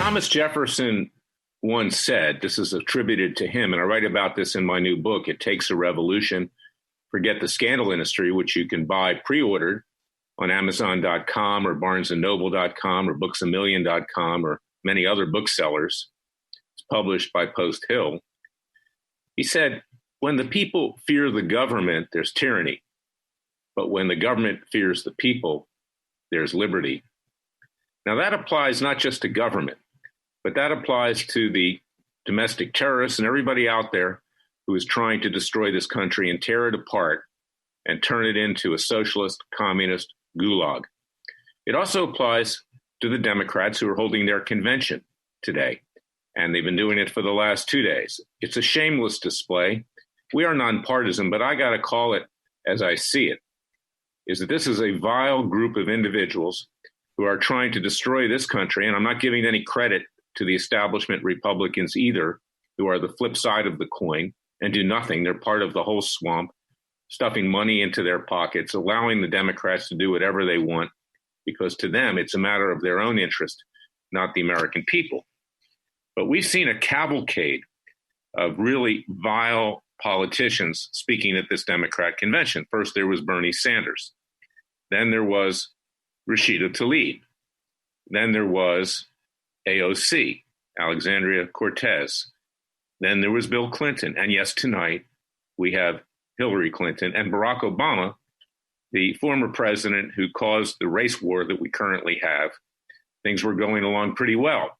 Thomas Jefferson once said, this is attributed to him, and I write about this in my new book, It Takes a Revolution, Forget the Scandal Industry, which you can buy pre-ordered on Amazon.com or BarnesandNoble.com or BooksAMillion.com or many other booksellers. It's published by Post Hill. He said, when the people fear the government, there's tyranny. But when the government fears the people, there's liberty. Now that applies not just to government, but that applies to the domestic terrorists and everybody out there who is trying to destroy this country and tear it apart and turn it into a socialist, communist gulag. It also applies to the Democrats who are holding their convention today, and they've been doing it for the last 2 days. It's a shameless display. We are nonpartisan, but I got to call it as I see it, is that this is a vile group of individuals who are trying to destroy this country, and I'm not giving any credit to the establishment Republicans either, who are the flip side of the coin and do nothing. They're part of the whole swamp, stuffing money into their pockets, allowing the Democrats to do whatever they want, because to them, it's a matter of their own interest, not the American people. But we've seen a cavalcade of really vile politicians speaking at this Democrat convention. First, there was Bernie Sanders. Then there was Rashida Tlaib. Then there was AOC, Alexandria Cortez. Then there was Bill Clinton. And yes, tonight we have Hillary Clinton and Barack Obama, the former president who caused the race war that we currently have. Things were going along pretty well.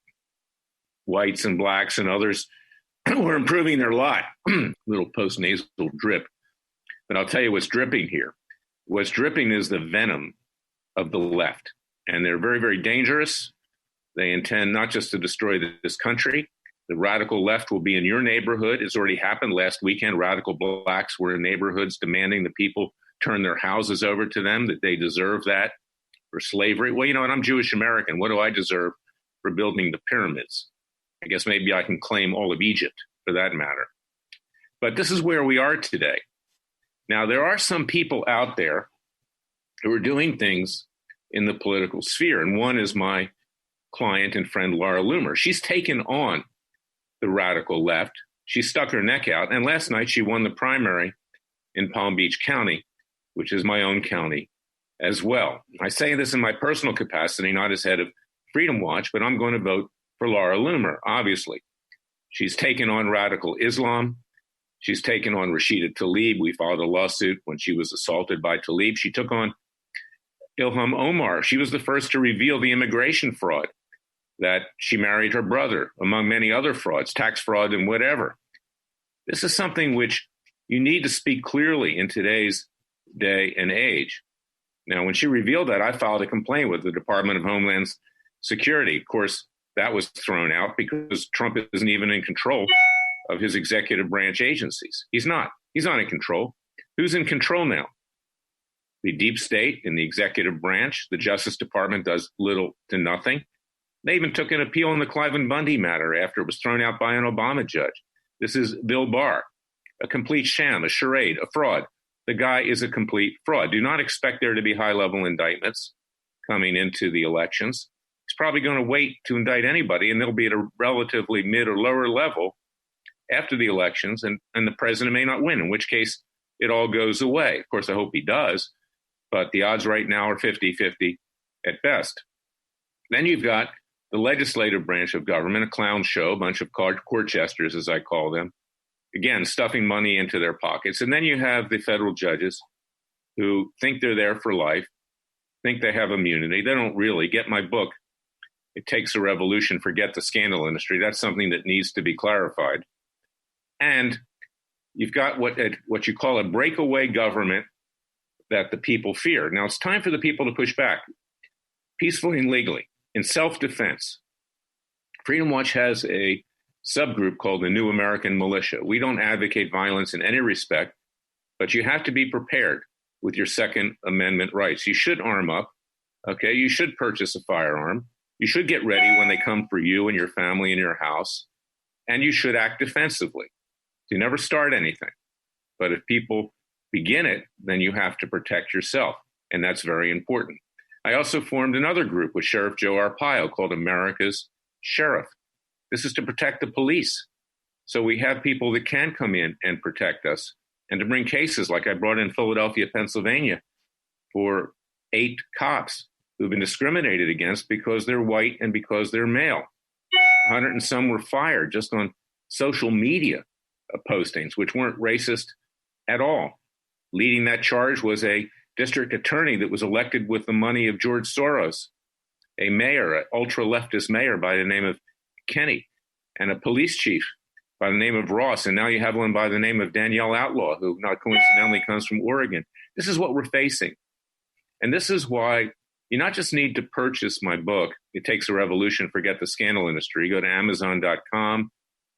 Whites and blacks and others were improving their lot. Little post-nasal drip. But I'll tell you what's dripping here. What's dripping is the venom of the left. And they're very, very dangerous. They intend not just to destroy this country. The radical left will be in your neighborhood. It's already happened last weekend. Radical blacks were in neighborhoods demanding the people turn their houses over to them, that they deserve that for slavery. Well, you know what? I'm Jewish American. What do I deserve for building the pyramids? I guess maybe I can claim all of Egypt for that matter. But this is where we are today. Now, there are some people out there who are doing things in the political sphere. And one is my client and friend, Laura Loomer. She's taken on the radical left. She stuck her neck out. And last night she won the primary in Palm Beach County, which is my own county as well. I say this in my personal capacity, not as head of Freedom Watch, but I'm going to vote for Laura Loomer, obviously. She's taken on radical Islam. She's taken on Rashida Tlaib. We filed a lawsuit when she was assaulted by Tlaib. She took on Ilhan Omar. She was the first to reveal the immigration fraud, that she married her brother, among many other frauds, tax fraud and whatever. This is something which you need to speak clearly in today's day and age. Now, when she revealed that, I filed a complaint with the Department of Homeland Security. Of course, that was thrown out because Trump isn't even in control of his executive branch agencies. He's not. He's not in control. Who's in control now? The deep state in the executive branch. The Justice Department does little to nothing. They even took an appeal in the Cliven Bundy matter after it was thrown out by an Obama judge. This is Bill Barr, a complete sham, a charade, a fraud. The guy is a complete fraud. Do not expect there to be high-level indictments coming into the elections. He's probably going to wait to indict anybody, and they'll be at a relatively mid or lower level after the elections, and the president may not win, in which case it all goes away. Of course, I hope he does, but the odds right now are 50-50 at best. Then you've got the legislative branch of government, a clown show, a bunch of court jesters, as I call them, again, stuffing money into their pockets. And then you have the federal judges who think they're there for life, think they have immunity. They don't really. Get my book, It Takes a Revolution, Forget the Scandal Industry. That's something that needs to be clarified. And you've got what you call a breakaway government that the people fear. Now, it's time for the people to push back peacefully and legally in self-defense. Freedom Watch has a subgroup called the New American Militia. We don't advocate violence in any respect, but you have to be prepared with your Second Amendment rights. You should arm up, okay? You should purchase a firearm. You should get ready when they come for you and your family and your house, and you should act defensively. You never start anything, but if people begin it, then you have to protect yourself, and that's very important. I also formed another group with Sheriff Joe Arpaio called America's sheriff. This is to protect the police. So we have people that can come in and protect us, and to bring cases like I brought in Philadelphia, Pennsylvania, for 8 cops who've been discriminated against because they're white and because they're male. 100 and some were fired just on social media postings, which weren't racist at all. Leading that charge was a district attorney that was elected with the money of George Soros, a mayor, an ultra-leftist mayor by the name of Kenny, and a police chief by the name of Ross. And now you have one by the name of Danielle Outlaw, who not coincidentally comes from Oregon. This is what we're facing. And this is why you not just need to purchase my book, It Takes a Revolution, Forget the Scandal Industry. Go to Amazon.com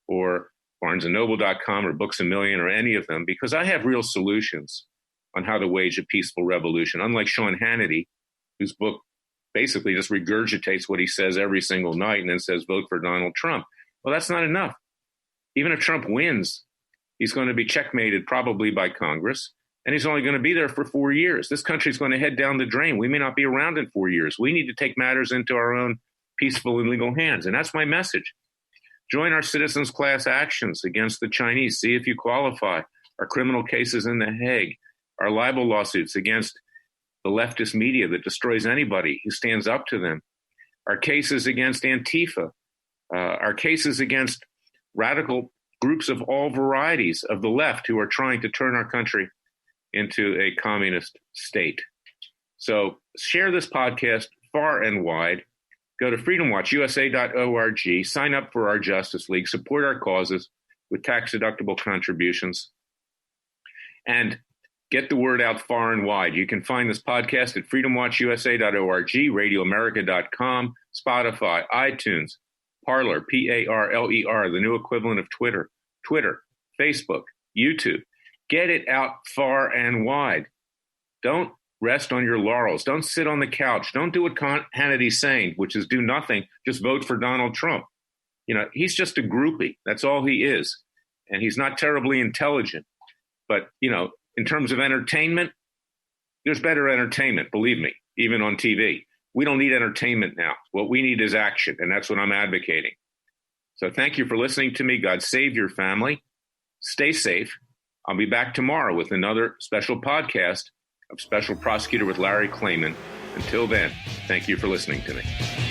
or BarnesandNoble.com or Books A Million or any of them, because I have real solutions on how to wage a peaceful revolution. Unlike Sean Hannity, whose book basically just regurgitates what he says every single night and then says, vote for Donald Trump. Well, that's not enough. Even if Trump wins, he's going to be checkmated probably by Congress, and he's only going to be there for 4 years. This country's going to head down the drain. We may not be around in 4 years. We need to take matters into our own peaceful and legal hands, and that's my message. Join our citizens' class actions against the Chinese. See if you qualify. Our criminal cases in The Hague, our libel lawsuits against the leftist media that destroys anybody who stands up to them, our cases against Antifa, our cases against radical groups of all varieties of the left who are trying to turn our country into a communist state. So share this podcast far and wide. Go to freedomwatchusa.org, sign up for our Justice League, support our causes with tax-deductible contributions, and get the word out far and wide. You can find this podcast at freedomwatchusa.org, radioamerica.com, Spotify, iTunes, Parler, Parler, the new equivalent of Twitter, Facebook, YouTube. Get it out far and wide. Don't rest on your laurels. Don't sit on the couch. Don't do what Hannity's saying, which is do nothing. Just vote for Donald Trump. You know, he's just a groupie. That's all he is. And he's not terribly intelligent. But, you know, in terms of entertainment, there's better entertainment, believe me, even on TV. We don't need entertainment now. What we need is action, and that's what I'm advocating. So thank you for listening to me. God save your family. Stay safe. I'll be back tomorrow with another special podcast of Special Prosecutor with Larry Klayman. Until then, thank you for listening to me.